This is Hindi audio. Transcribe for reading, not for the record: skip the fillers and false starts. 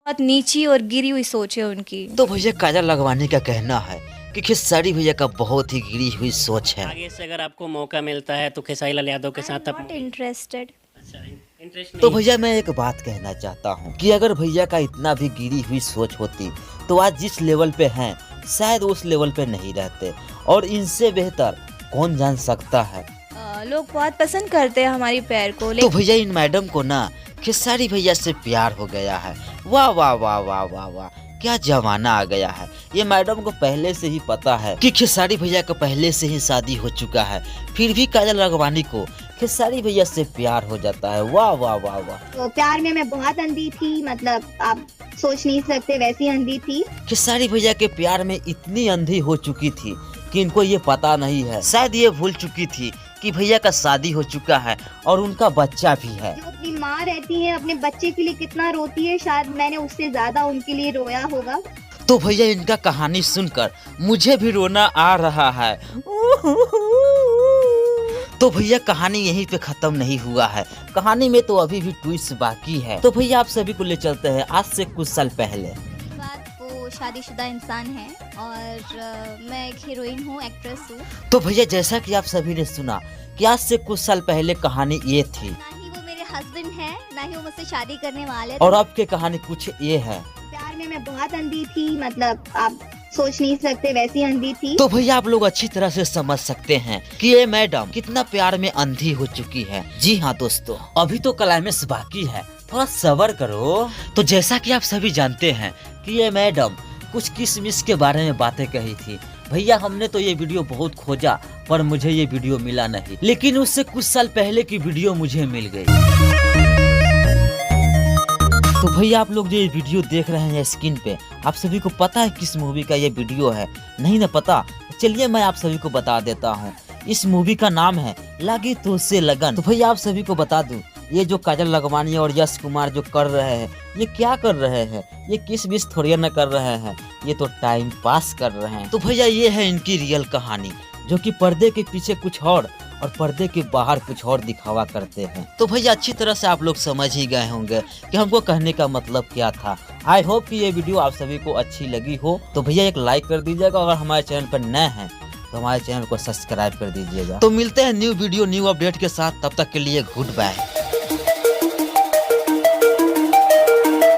बहुत नीची और गिरी हुई सोच है उनकी। तो भैया काजल लगवानी का कहना है कि खेसारी भैया का बहुत ही गिरी हुई सोच है। आगे से अगर आपको मौका मिलता है तो खेसारी लाल यादव के साथ आप नॉट इंटरेस्टेड। अच्छा इंटरेस्ट तो नहीं भैया मैं एक बात कहना चाहता हूँ कि अगर भैया का इतना भी गिरी हुई सोच होती तो आज जिस लेवल पे हैं शायद उस लेवल पे नहीं रहते, और इनसे बेहतर कौन जान सकता है। लोग बहुत पसंद करते हैं हमारी पैर को, तो लेकिन भैया इन मैडम को ना खेसारी भैया से प्यार हो गया है। वाह वाह वाह वाह वाह वाह, क्या जमाना आ गया है। ये मैडम को पहले से ही पता है कि खेसारी भैया का पहले से ही शादी हो चुका है, फिर भी काजल राघवानी को खेसारी भैया से प्यार हो जाता है। वाह वाह वाह वाह। तो प्यार में मैं बहुत अंधी थी, मतलब आप सोच नहीं सकते वैसी अंधी थी। खेसारी भैया के प्यार में इतनी अंधी हो चुकी थी कि इनको ये पता नहीं है, शायद ये भूल चुकी थी कि भैया का शादी हो चुका है और उनका बच्चा भी है। जो अपनी माँ रहती है अपने बच्चे के लिए कितना रोती है, शायद मैंने उससे ज्यादा उनके लिए रोया होगा। तो भैया इनका कहानी सुनकर मुझे भी रोना आ रहा है। तो भैया कहानी यहीं पे खत्म नहीं हुआ है, कहानी में तो अभी भी ट्विस्ट बाकी है। तो भैया आप सभी को ले चलते हैं आज से कुछ साल पहले। बात वो शादीशुदा इंसान है और मैं एक हीरोइन हूँ, एक्ट्रेस हूँ। तो भैया जैसा कि आप सभी ने सुना कि आज से कुछ साल पहले कहानी ये थी, ना ही वो मेरे हस्बैंड है, ना ही वो मुझसे शादी करने वाले। और अब की कहानी कुछ ये है। प्यार में मैं बहुत अंधी थी, मतलब आप सोच नहीं सकते वैसी अंधी थी। तो भैया आप लोग अच्छी तरह से समझ सकते हैं कि ये मैडम कितना प्यार में अंधी हो चुकी है। जी हाँ दोस्तों, अभी तो क्लाइमेक्स बाकी है, थोड़ा सब्र करो। तो जैसा कि आप सभी जानते हैं कि ये मैडम कुछ किसमिस के बारे में बातें कही थी। भैया हमने तो ये वीडियो बहुत खोजा पर मुझे ये वीडियो मिला नहीं, लेकिन उससे कुछ साल पहले की वीडियो मुझे मिल गई। तो भैया आप लोग जो ये वीडियो देख रहे हैं स्क्रीन पे, आप सभी को पता है किस मूवी का ये वीडियो है? नहीं ना पता? चलिए मैं आप सभी को बता देता हूँ। इस मूवी का नाम है लगी तुझसे लगन। तो भैया आप सभी को बता दूं, ये जो काजल राघवानी और यश कुमार जो कर रहे हैं, ये क्या कर रहे हैं? ये किस बीच थोड़ी न कर रहे हैं, ये तो टाइम पास कर रहे हैं। तो भैया ये है इनकी रियल कहानी, जो कि पर्दे के पीछे कुछ और पर्दे के बाहर कुछ और दिखावा करते हैं। तो भैया अच्छी तरह से आप लोग समझ ही गए होंगे कि हमको कहने का मतलब क्या था। आई होप कि ये वीडियो आप सभी को अच्छी लगी हो। तो भैया एक लाइक कर दीजिएगा, अगर हमारे चैनल पर नए हैं तो हमारे चैनल को सब्सक्राइब कर दीजिएगा। तो मिलते हैं न्यू वीडियो न्यू अपडेट के साथ, तब तक के लिए गुड बाय।